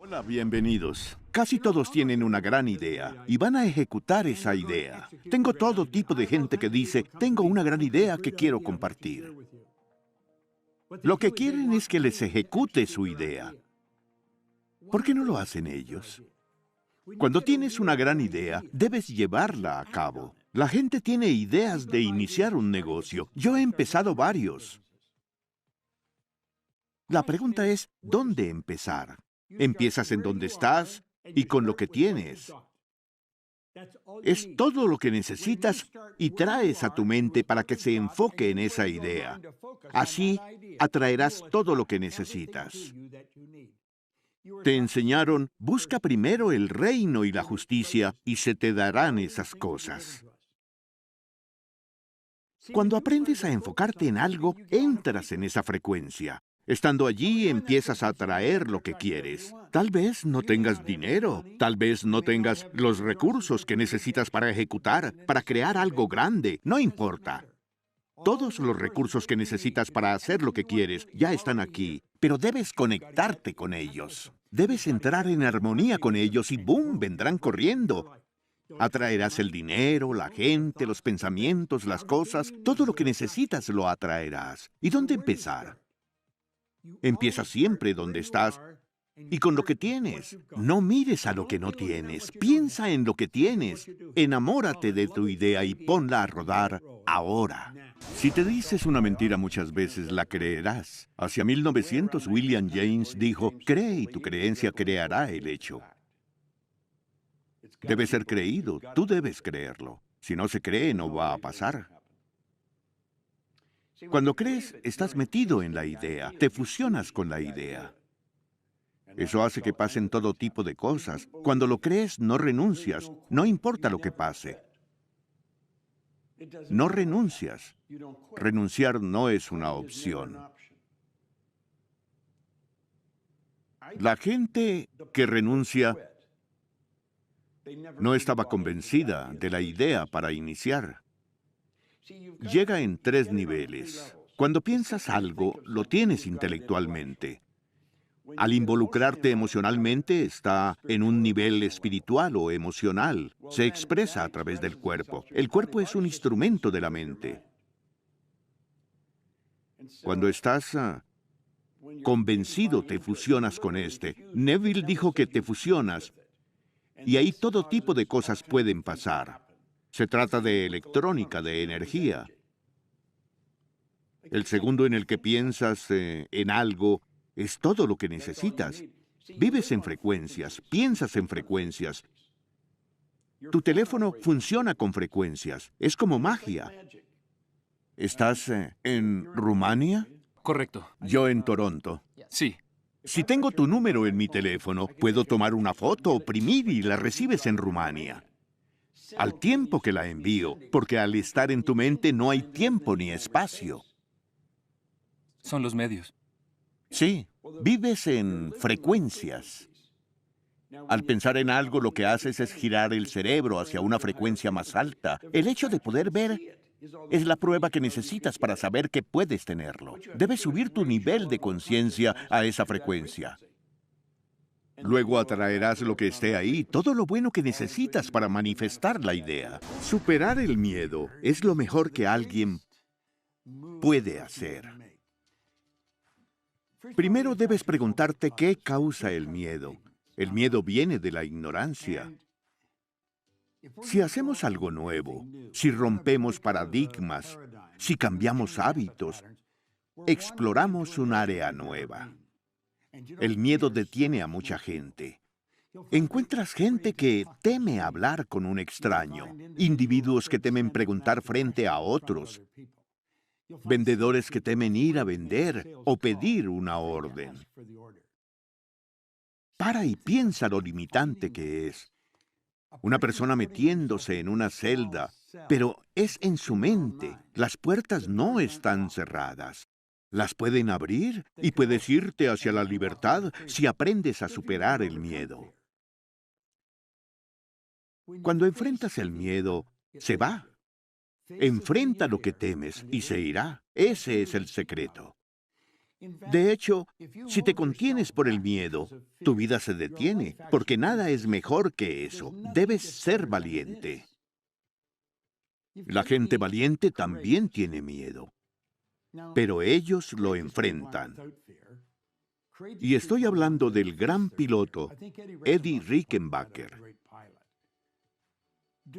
Hola, bienvenidos. Casi todos tienen una gran idea y van a ejecutar esa idea. Tengo todo tipo de gente que dice, tengo una gran idea que quiero compartir. Lo que quieren es que les ejecute su idea. ¿Por qué no lo hacen ellos? Cuando tienes una gran idea, debes llevarla a cabo. La gente tiene ideas de iniciar un negocio. Yo he empezado varios. La pregunta es, ¿dónde empezar? Empiezas en donde estás y con lo que tienes. Es todo lo que necesitas y traes a tu mente para que se enfoque en esa idea. Así atraerás todo lo que necesitas. Te enseñaron, busca primero el reino y la justicia y se te darán esas cosas. Cuando aprendes a enfocarte en algo, entras en esa frecuencia. Estando allí, empiezas a atraer lo que quieres. Tal vez no tengas dinero, tal vez no tengas los recursos que necesitas para ejecutar, para crear algo grande, no importa. Todos los recursos que necesitas para hacer lo que quieres ya están aquí, pero debes conectarte con ellos. Debes entrar en armonía con ellos y ¡boom!, vendrán corriendo. Atraerás el dinero, la gente, los pensamientos, las cosas, todo lo que necesitas lo atraerás. ¿Y dónde empezar? Empieza siempre donde estás y con lo que tienes. No mires a lo que no tienes, piensa en lo que tienes. Enamórate de tu idea y ponla a rodar ahora. Si te dices una mentira muchas veces, la creerás. Hacia 1900, William James dijo, cree y tu creencia creará el hecho. Debe ser creído, tú debes creerlo. Si no se cree, no va a pasar. Cuando crees, estás metido en la idea, te fusionas con la idea. Eso hace que pasen todo tipo de cosas. Cuando lo crees, no renuncias, no importa lo que pase. No renuncias. Renunciar no es una opción. La gente que renuncia no estaba convencida de la idea para iniciar. Llega en 3 niveles. Cuando piensas algo, lo tienes intelectualmente. Al involucrarte emocionalmente, está en un nivel espiritual o emocional. Se expresa a través del cuerpo. El cuerpo es un instrumento de la mente. Cuando estás convencido, te fusionas con este. Neville dijo que te fusionas, y ahí todo tipo de cosas pueden pasar. Se trata de electrónica, de energía. El segundo en el que piensas en algo es todo lo que necesitas. Vives en frecuencias, piensas en frecuencias. Tu teléfono funciona con frecuencias. Es como magia. ¿Estás en Rumania? Correcto. Yo en Toronto. Sí. Si tengo tu número en mi teléfono, puedo tomar una foto, oprimir y la recibes en Rumania. Al tiempo que la envío, porque al estar en tu mente no hay tiempo ni espacio. Son los medios. Sí, vives en frecuencias. Al pensar en algo, lo que haces es girar el cerebro hacia una frecuencia más alta. El hecho de poder ver es la prueba que necesitas para saber que puedes tenerlo. Debes subir tu nivel de conciencia a esa frecuencia. Luego atraerás lo que esté ahí, todo lo bueno que necesitas para manifestar la idea. Superar el miedo es lo mejor que alguien puede hacer. Primero debes preguntarte qué causa el miedo. El miedo viene de la ignorancia. Si hacemos algo nuevo, si rompemos paradigmas, si cambiamos hábitos, exploramos un área nueva. El miedo detiene a mucha gente. Encuentras gente que teme hablar con un extraño, individuos que temen preguntar frente a otros, vendedores que temen ir a vender o pedir una orden. Para y piensa lo limitante que es. Una persona metiéndose en una celda, pero es en su mente. Las puertas no están cerradas. Las pueden abrir y puedes irte hacia la libertad si aprendes a superar el miedo. Cuando enfrentas el miedo, se va. Enfrenta lo que temes y se irá. Ese es el secreto. De hecho, si te contienes por el miedo, tu vida se detiene, porque nada es mejor que eso. Debes ser valiente. La gente valiente también tiene miedo, pero ellos lo enfrentan. Y estoy hablando del gran piloto Eddie Rickenbacker.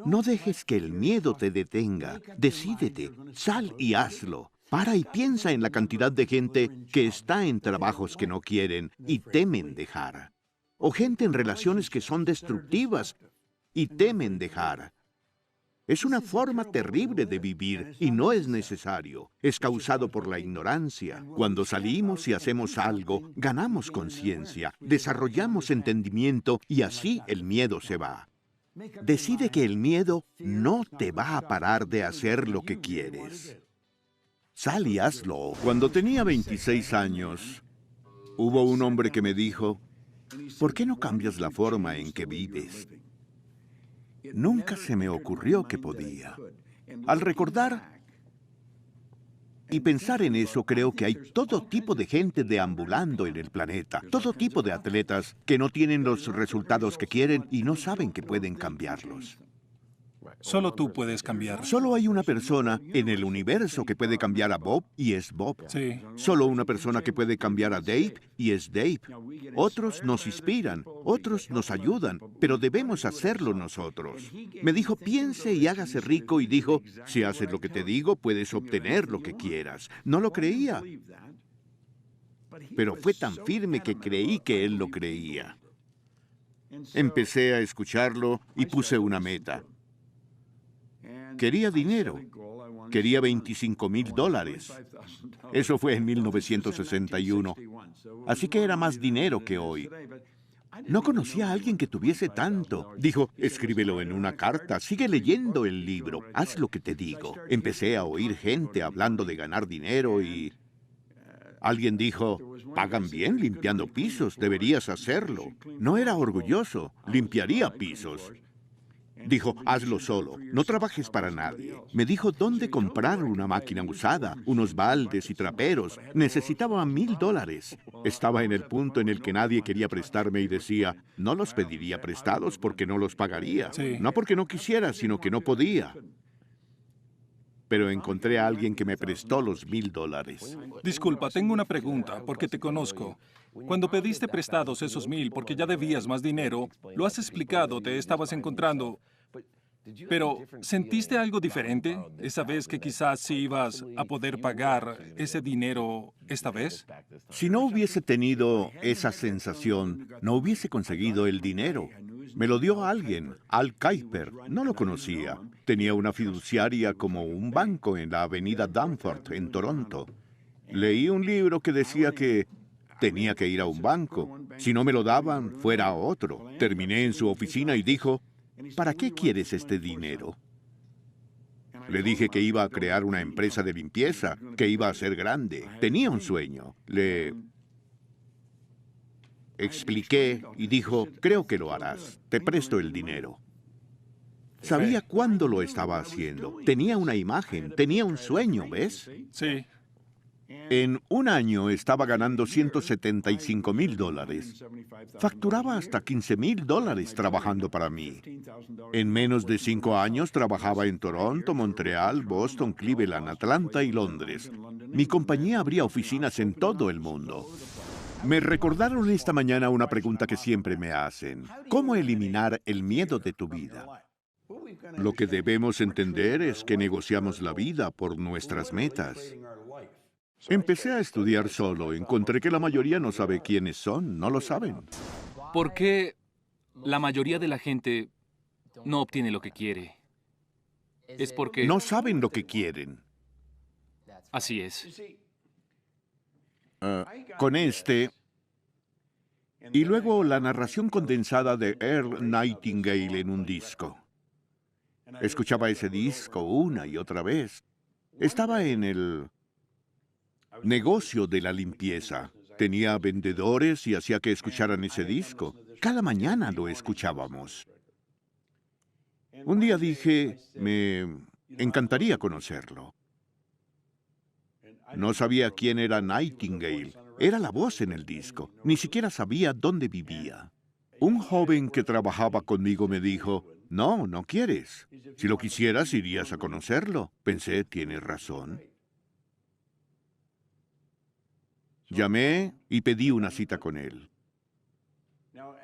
No dejes que el miedo te detenga. Decídete, sal y hazlo. Para y piensa en la cantidad de gente que está en trabajos que no quieren y temen dejar. O gente en relaciones que son destructivas y temen dejar. Es una forma terrible de vivir y no es necesario. Es causado por la ignorancia. Cuando salimos y hacemos algo, ganamos conciencia, desarrollamos entendimiento y así el miedo se va. Decide que el miedo no te va a parar de hacer lo que quieres. Sal y hazlo. Cuando tenía 26 años, hubo un hombre que me dijo, ¿por qué no cambias la forma en que vives? Nunca se me ocurrió que podía. Al recordar y pensar en eso, creo que hay todo tipo de gente deambulando en el planeta, todo tipo de atletas que no tienen los resultados que quieren y no saben que pueden cambiarlos. Solo tú puedes cambiar. Solo hay una persona en el universo que puede cambiar a Bob y es Bob. Sí. Solo una persona que puede cambiar a Dave y es Dave. Otros nos inspiran, otros nos ayudan, pero debemos hacerlo nosotros. Me dijo, piense y hágase rico, y dijo, si haces lo que te digo, puedes obtener lo que quieras. No lo creía, pero fue tan firme que creí que él lo creía. Empecé a escucharlo y puse una meta. Quería dinero. Quería $25,000. Eso fue en 1961. Así que era más dinero que hoy. No conocía a alguien que tuviese tanto. Dijo, escríbelo en una carta, sigue leyendo el libro, haz lo que te digo. Empecé a oír gente hablando de ganar dinero y alguien dijo, pagan bien limpiando pisos, deberías hacerlo. No era orgulloso, limpiaría pisos. Dijo, hazlo solo, no trabajes para nadie. Me dijo dónde comprar una máquina usada, unos baldes y traperos. Necesitaba $1,000. Estaba en el punto en el que nadie quería prestarme y decía, no los pediría prestados porque no los pagaría. Sí. No porque no quisiera, sino que no podía. Pero encontré a alguien que me prestó los $1,000. Disculpa, tengo una pregunta, porque te conozco. Cuando pediste prestados esos 1,000 porque ya debías más dinero, lo has explicado, te estabas encontrando. Pero, ¿sentiste algo diferente esa vez que quizás sí ibas a poder pagar ese dinero esta vez? Si no hubiese tenido esa sensación, no hubiese conseguido el dinero. Me lo dio alguien, Al Kuiper. No lo conocía. Tenía una fiduciaria como un banco en la avenida Danforth, en Toronto. Leí un libro que decía que tenía que ir a un banco. Si no me lo daban, fuera a otro. Terminé en su oficina y dijo, ¿para qué quieres este dinero? Le dije que iba a crear una empresa de limpieza, que iba a ser grande. Tenía un sueño. Le expliqué y dijo, creo que lo harás. Te presto el dinero. Sabía cuándo lo estaba haciendo. Tenía una imagen, tenía un sueño, ¿ves? Sí. En un año estaba ganando $175,000. Facturaba hasta $15,000 trabajando para mí. En menos de 5 años trabajaba en Toronto, Montreal, Boston, Cleveland, Atlanta y Londres. Mi compañía abría oficinas en todo el mundo. Me recordaron esta mañana una pregunta que siempre me hacen. ¿Cómo eliminar el miedo de tu vida? Lo que debemos entender es que negociamos la vida por nuestras metas. Empecé a estudiar solo. Encontré que la mayoría no sabe quiénes son, no lo saben. ¿Por qué la mayoría de la gente no obtiene lo que quiere? Es porque... No saben lo que quieren. Así es. Con este... Y luego la narración condensada de Earl Nightingale en un disco. Escuchaba ese disco una y otra vez. Estaba en el negocio de la limpieza. Tenía vendedores y hacía que escucharan ese disco. Cada mañana lo escuchábamos. Un día dije, me encantaría conocerlo. No sabía quién era Nightingale. Era la voz en el disco. Ni siquiera sabía dónde vivía. Un joven que trabajaba conmigo me dijo, no, no quieres. Si lo quisieras, irías a conocerlo. Pensé, tienes razón. Llamé y pedí una cita con él.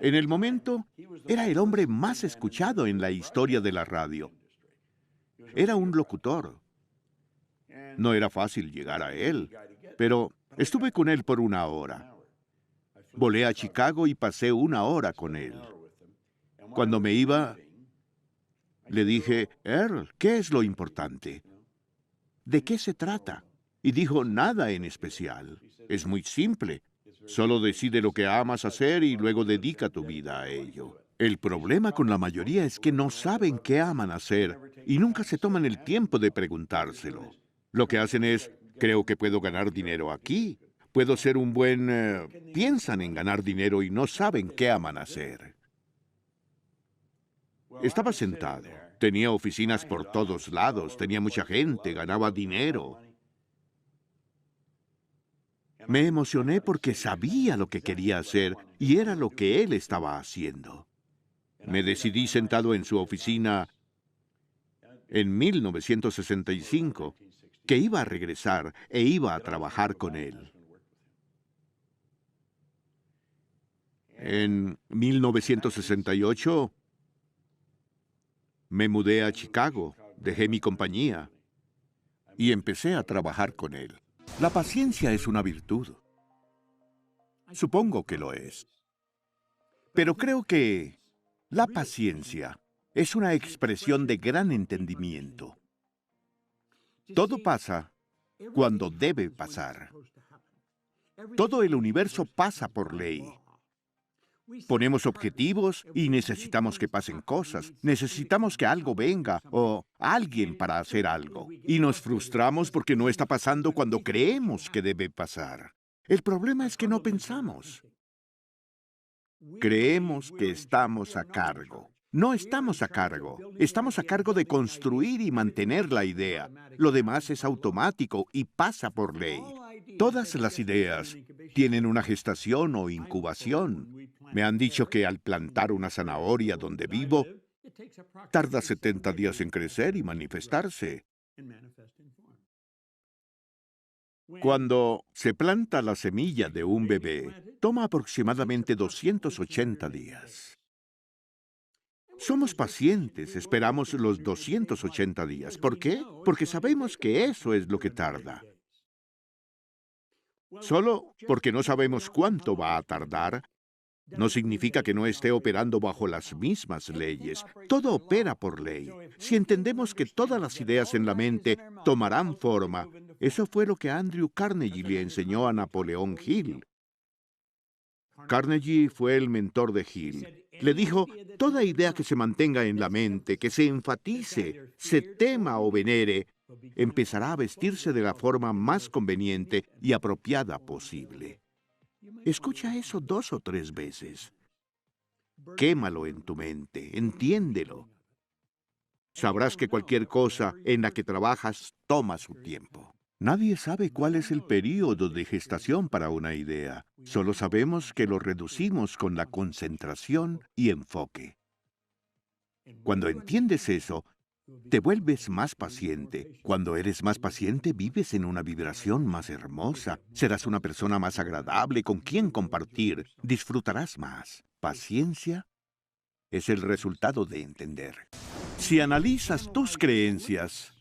En el momento, era el hombre más escuchado en la historia de la radio. Era un locutor. No era fácil llegar a él, pero estuve con él por una hora. Volé a Chicago y pasé una hora con él. Cuando me iba, le dije, Earl, ¿qué es lo importante? ¿De qué se trata? Y dijo, nada en especial. Es muy simple. Solo decide lo que amas hacer y luego dedica tu vida a ello. El problema con la mayoría es que no saben qué aman hacer y nunca se toman el tiempo de preguntárselo. Lo que hacen es, creo que puedo ganar dinero aquí. Puedo ser un buen... Piensan en ganar dinero y no saben qué aman hacer. Estaba sentado. Tenía oficinas por todos lados, tenía mucha gente, ganaba dinero. Me emocioné porque sabía lo que quería hacer y era lo que él estaba haciendo. Me decidí sentado en su oficina en 1965 que iba a regresar e iba a trabajar con él. En 1968 me mudé a Chicago, dejé mi compañía y empecé a trabajar con él. La paciencia es una virtud. Supongo que lo es. Pero creo que la paciencia es una expresión de gran entendimiento. Todo pasa cuando debe pasar. Todo el universo pasa por ley. Ponemos objetivos y necesitamos que pasen cosas. Necesitamos que algo venga o alguien para hacer algo. Y nos frustramos porque no está pasando cuando creemos que debe pasar. El problema es que no pensamos. Creemos que estamos a cargo. No estamos a cargo. Estamos a cargo de construir y mantener la idea. Lo demás es automático y pasa por ley. Todas las ideas tienen una gestación o incubación. Me han dicho que al plantar una zanahoria donde vivo, tarda 70 días en crecer y manifestarse. Cuando se planta la semilla de un bebé, toma aproximadamente 280 días. Somos pacientes, esperamos los 280 días. ¿Por qué? Porque sabemos que eso es lo que tarda. Solo porque no sabemos cuánto va a tardar, no significa que no esté operando bajo las mismas leyes. Todo opera por ley. Si entendemos que todas las ideas en la mente tomarán forma, eso fue lo que Andrew Carnegie le enseñó a Napoleón Hill. Carnegie fue el mentor de Hill. Le dijo, toda idea que se mantenga en la mente, que se enfatice, se tema o venere, empezará a vestirse de la forma más conveniente y apropiada posible. Escucha eso 2 o 3 veces. Quémalo en tu mente, entiéndelo. Sabrás que cualquier cosa en la que trabajas toma su tiempo. Nadie sabe cuál es el período de gestación para una idea. Solo sabemos que lo reducimos con la concentración y enfoque. Cuando entiendes eso, te vuelves más paciente. Cuando eres más paciente, vives en una vibración más hermosa. Serás una persona más agradable con quien compartir. Disfrutarás más. Paciencia es el resultado de entender. Si analizas tus creencias,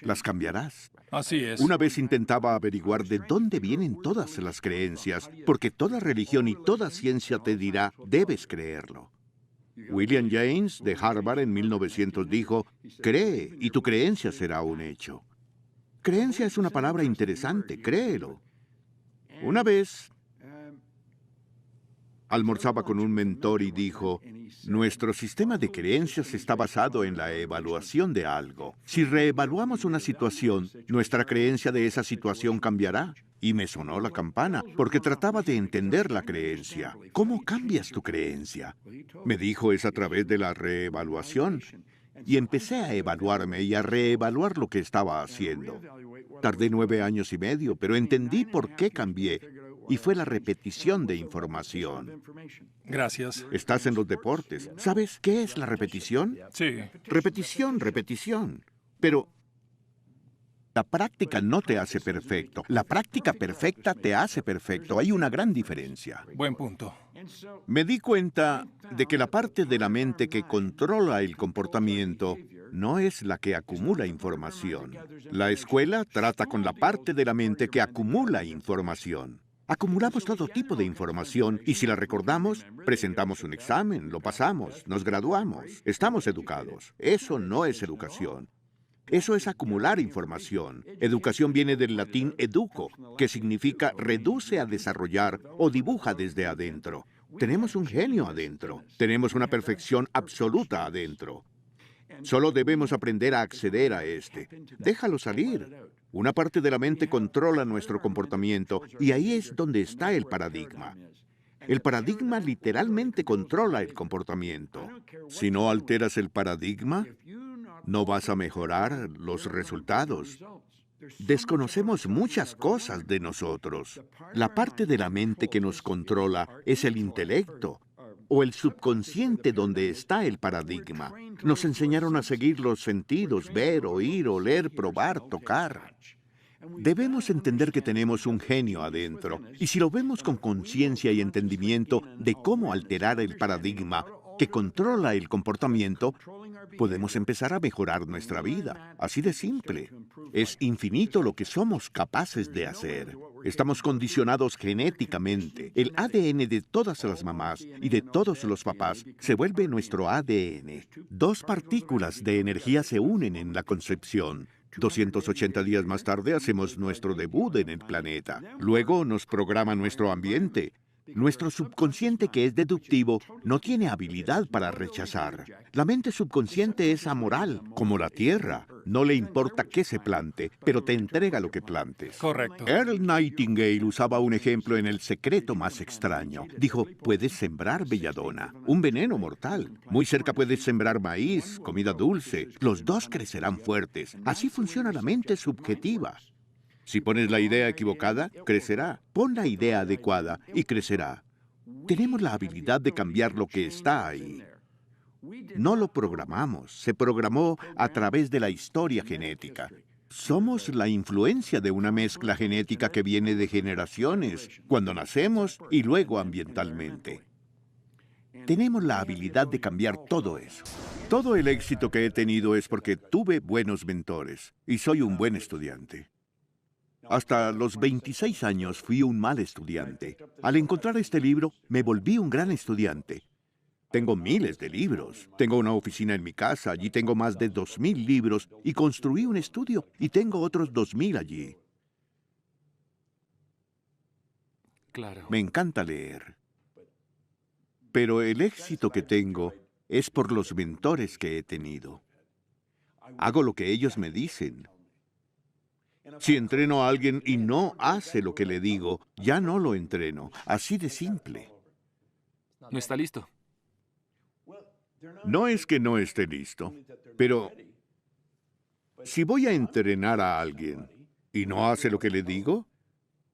las cambiarás. Así es. Una vez intentaba averiguar de dónde vienen todas las creencias, porque toda religión y toda ciencia te dirá, debes creerlo. William James, de Harvard, en 1900 dijo, cree y tu creencia será un hecho. Creencia es una palabra interesante, créelo. Una vez almorzaba con un mentor y dijo, nuestro sistema de creencias está basado en la evaluación de algo. Si reevaluamos una situación, nuestra creencia de esa situación cambiará. Y me sonó la campana, porque trataba de entender la creencia. ¿Cómo cambias tu creencia? Me dijo, es a través de la reevaluación. Y empecé a evaluarme y a reevaluar lo que estaba haciendo. Tardé 9 años y medio, pero entendí por qué cambié. Y fue la repetición de información. Gracias. Estás en los deportes. ¿Sabes qué es la repetición? Sí. Repetición, repetición. Pero la práctica no te hace perfecto. La práctica perfecta te hace perfecto. Hay una gran diferencia. Buen punto. Me di cuenta de que la parte de la mente que controla el comportamiento no es la que acumula información. La escuela trata con la parte de la mente que acumula información. Acumulamos todo tipo de información y si la recordamos, presentamos un examen, lo pasamos, nos graduamos, estamos educados. Eso no es educación. Eso es acumular información. Educación viene del latín educo, que significa reduce a desarrollar o dibuja desde adentro. Tenemos un genio adentro. Tenemos una perfección absoluta adentro. Solo debemos aprender a acceder a este. Déjalo salir. Una parte de la mente controla nuestro comportamiento y ahí es donde está el paradigma. El paradigma literalmente controla el comportamiento. Si no alteras el paradigma, no vas a mejorar los resultados. Desconocemos muchas cosas de nosotros. La parte de la mente que nos controla es el intelecto o el subconsciente donde está el paradigma. Nos enseñaron a seguir los sentidos, ver, oír, oler, probar, tocar. Debemos entender que tenemos un genio adentro, y si lo vemos con conciencia y entendimiento de cómo alterar el paradigma que controla el comportamiento, podemos empezar a mejorar nuestra vida. Así de simple. Es infinito lo que somos capaces de hacer. Estamos condicionados genéticamente. El ADN de todas las mamás y de todos los papás se vuelve nuestro ADN. 2 partículas de energía se unen en la concepción. 280 días más tarde hacemos nuestro debut en el planeta. Luego nos programa nuestro ambiente. Nuestro subconsciente, que es deductivo, no tiene habilidad para rechazar. La mente subconsciente es amoral, como la tierra. No le importa qué se plante, pero te entrega lo que plantes. Correcto. Earl Nightingale usaba un ejemplo en El secreto más extraño. Dijo, puedes sembrar belladona, un veneno mortal. Muy cerca puedes sembrar maíz, comida dulce. Los dos crecerán fuertes. Así funciona la mente subjetiva. Si pones la idea equivocada, crecerá. Pon la idea adecuada y crecerá. Tenemos la habilidad de cambiar lo que está ahí. No lo programamos, se programó a través de la historia genética. Somos la influencia de una mezcla genética que viene de generaciones, cuando nacemos y luego ambientalmente. Tenemos la habilidad de cambiar todo eso. Todo el éxito que he tenido es porque tuve buenos mentores y soy un buen estudiante. Hasta los 26 años fui un mal estudiante. Al encontrar este libro, me volví un gran estudiante. Tengo miles de libros. Tengo una oficina en mi casa. Allí tengo más de 2,000 libros y construí un estudio y tengo otros 2,000 allí. Claro. Me encanta leer. Pero el éxito que tengo es por los mentores que he tenido. Hago lo que ellos me dicen. Si entreno a alguien y no hace lo que le digo, ya no lo entreno. Así de simple. No está listo. No es que no esté listo, pero si voy a entrenar a alguien y no hace lo que le digo,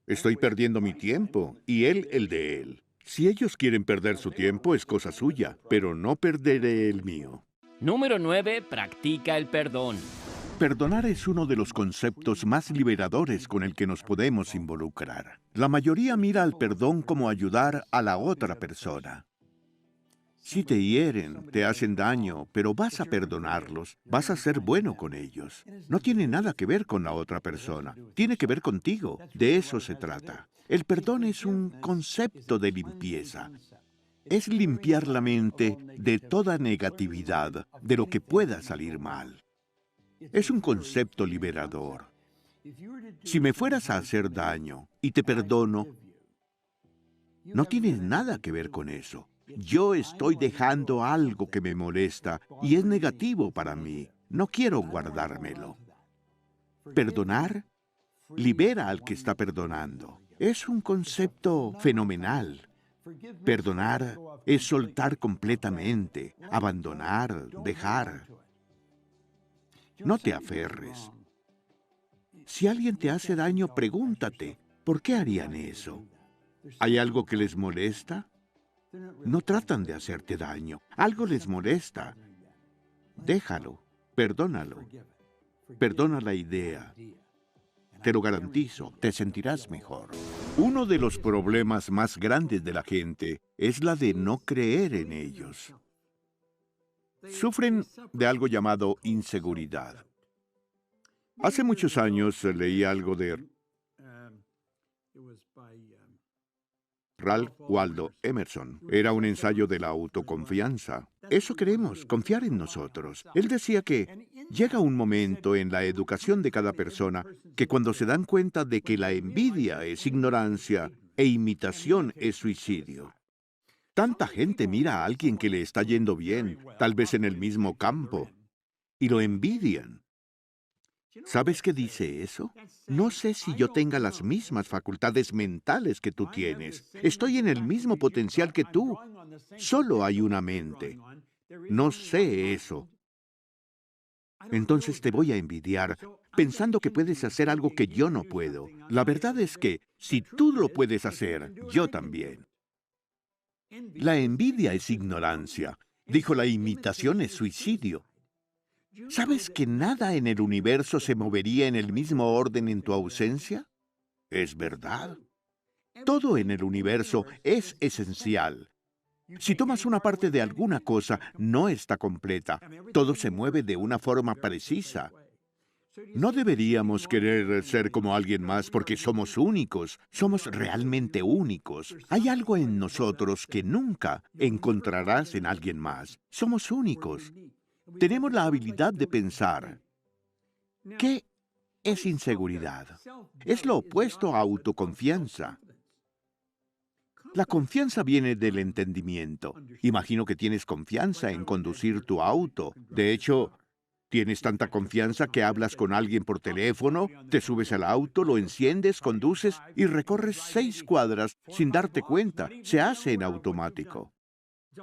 estoy perdiendo mi tiempo y él el de él. Si ellos quieren perder su tiempo, es cosa suya, pero no perderé el mío. Número 9. Practica el perdón. Perdonar es uno de los conceptos más liberadores con el que nos podemos involucrar. La mayoría mira al perdón como ayudar a la otra persona. Si te hieren, te hacen daño, pero vas a perdonarlos, vas a ser bueno con ellos. No tiene nada que ver con la otra persona, tiene que ver contigo. De eso se trata. El perdón es un concepto de limpieza. Es limpiar la mente de toda negatividad, de lo que pueda salir mal. Es un concepto liberador. Si me fueras a hacer daño y te perdono, no tienes nada que ver con eso. Yo estoy dejando algo que me molesta y es negativo para mí. No quiero guardármelo. Perdonar libera al que está perdonando. Es un concepto fenomenal. Perdonar es soltar completamente, abandonar, dejar. No te aferres. Si alguien te hace daño, pregúntate, ¿por qué harían eso? ¿Hay algo que les molesta? No tratan de hacerte daño. Algo les molesta. Déjalo, perdónalo. Perdona la idea. Te lo garantizo, te sentirás mejor. Uno de los problemas más grandes de la gente es la de no creer en ellos. Sufren de algo llamado inseguridad. Hace muchos años leí algo de Ralph Waldo Emerson. Era un ensayo de la autoconfianza. Eso queremos, confiar en nosotros. Él decía que llega un momento en la educación de cada persona que cuando se dan cuenta de que la envidia es ignorancia e imitación es suicidio. Tanta gente mira a alguien que le está yendo bien, tal vez en el mismo campo, y lo envidian. ¿Sabes qué dice eso? No sé si yo tenga las mismas facultades mentales que tú tienes. Estoy en el mismo potencial que tú. Solo hay una mente. No sé eso. Entonces te voy a envidiar, pensando que puedes hacer algo que yo no puedo. La verdad es que, si tú lo puedes hacer, yo también. La envidia es ignorancia. Dijo, la imitación es suicidio. ¿Sabes que nada en el universo se movería en el mismo orden en tu ausencia? Es verdad. Todo en el universo es esencial. Si tomas una parte de alguna cosa, no está completa. Todo se mueve de una forma precisa. No deberíamos querer ser como alguien más porque somos únicos. Somos realmente únicos. Hay algo en nosotros que nunca encontrarás en alguien más. Somos únicos. Tenemos la habilidad de pensar. ¿Qué es inseguridad? Es lo opuesto a autoconfianza. La confianza viene del entendimiento. Imagino que tienes confianza en conducir tu auto. De hecho, tienes tanta confianza que hablas con alguien por teléfono, te subes al auto, lo enciendes, conduces y recorres 6 cuadras sin darte cuenta. Se hace en automático.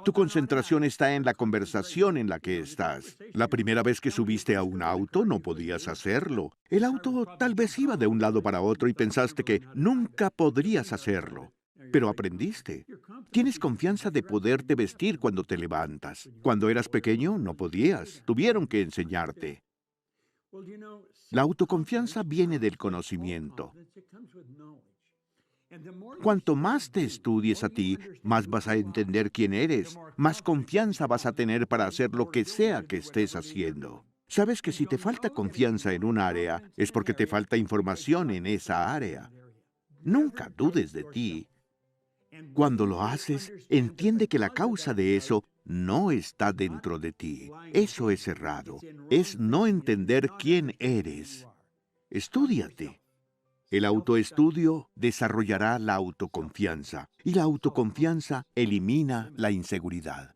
Tu concentración está en la conversación en la que estás. La primera vez que subiste a un auto no podías hacerlo. El auto tal vez iba de un lado para otro y pensaste que nunca podrías hacerlo. Pero aprendiste. Tienes confianza de poderte vestir cuando te levantas. Cuando eras pequeño no podías. Tuvieron que enseñarte. La autoconfianza viene del conocimiento. Cuanto más te estudies a ti, más vas a entender quién eres, más confianza vas a tener para hacer lo que sea que estés haciendo. Sabes que si te falta confianza en un área, es porque te falta información en esa área. Nunca dudes de ti. Cuando lo haces, entiende que la causa de eso no está dentro de ti. Eso es errado. Es no entender quién eres. Estúdiate. El autoestudio desarrollará la autoconfianza, y la autoconfianza elimina la inseguridad.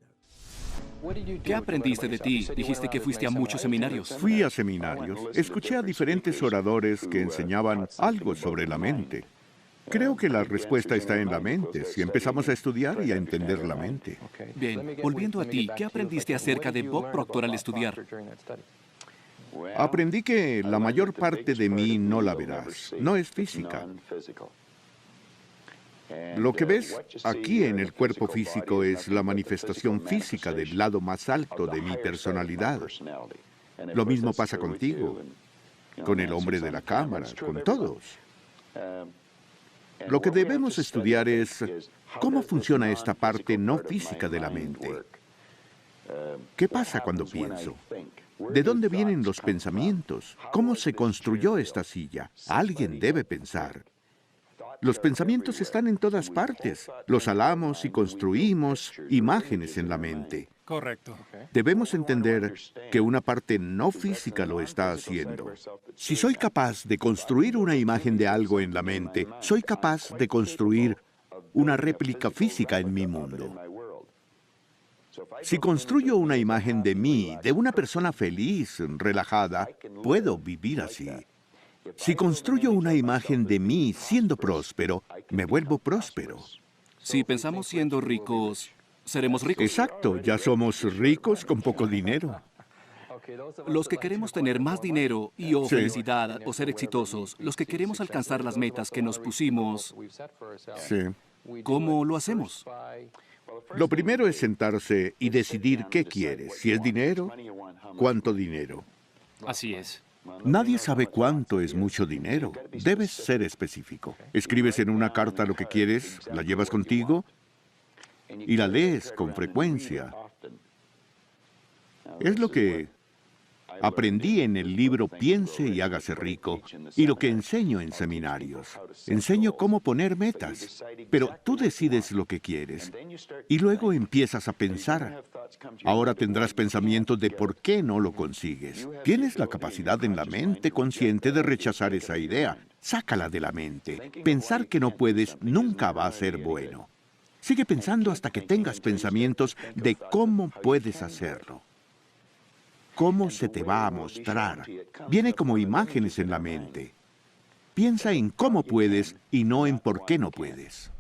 ¿Qué aprendiste de ti? Dijiste que fuiste a muchos seminarios. Fui a seminarios, escuché a diferentes oradores que enseñaban algo sobre la mente. Creo que la respuesta está en la mente, si empezamos a estudiar y a entender la mente. Bien, volviendo a ti, ¿qué aprendiste acerca de Bob Proctor al estudiar? Aprendí que la mayor parte de mí no la verás, no es física. Lo que ves aquí en el cuerpo físico es la manifestación física del lado más alto de mi personalidad. Lo mismo pasa contigo, con el hombre de la cámara, con todos. Lo que debemos estudiar es cómo funciona esta parte no física de la mente. ¿Qué pasa cuando pienso? ¿De dónde vienen los pensamientos? ¿Cómo se construyó esta silla? Alguien debe pensar. Los pensamientos están en todas partes. Los halamos y construimos imágenes en la mente. Correcto. Debemos entender que una parte no física lo está haciendo. Si soy capaz de construir una imagen de algo en la mente, soy capaz de construir una réplica física en mi mundo. Si construyo una imagen de mí, de una persona feliz, relajada, puedo vivir así. Si construyo una imagen de mí siendo próspero, me vuelvo próspero. Si pensamos siendo ricos, seremos ricos. Exacto, ya somos ricos con poco dinero. Los que queremos tener más dinero y o Sí. felicidad o ser exitosos, los que queremos alcanzar las metas que nos pusimos, Sí. ¿cómo lo hacemos? Lo primero es sentarse y decidir qué quieres. Si es dinero, ¿cuánto dinero? Así es. Nadie sabe cuánto es mucho dinero. Debes ser específico. Escribes en una carta lo que quieres, la llevas contigo y la lees con frecuencia. Es lo que aprendí en el libro Piense y hágase rico y lo que enseño en seminarios. Enseño cómo poner metas, pero tú decides lo que quieres y luego empiezas a pensar. Ahora tendrás pensamientos de por qué no lo consigues. Tienes la capacidad en la mente consciente de rechazar esa idea. Sácala de la mente. Pensar que no puedes nunca va a ser bueno. Sigue pensando hasta que tengas pensamientos de cómo puedes hacerlo. ¿Cómo se te va a mostrar? Viene como imágenes en la mente. Piensa en cómo puedes y no en por qué no puedes.